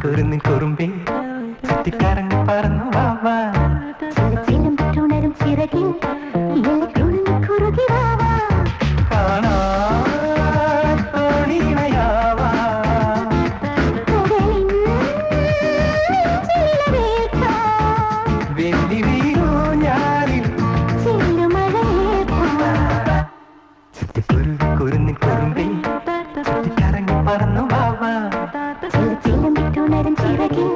കുരുന്നിൻ കുറുമ്പി ചുറ്റിക്കറങ്ങി പറന്നു വാവാ ചിലമ്പുണരും ചിറകിൽ കുറുകി വാവാ കാണാൻ തോണിമയാവാ വെള്ളി വീണു ഞാനിൽ കുരുന്നിൻ കുറുമ്പി ചുറ്റിക്കറങ്ങി പറന്നു വാവാ ചിലമ്പുണരും ചിറകിൽ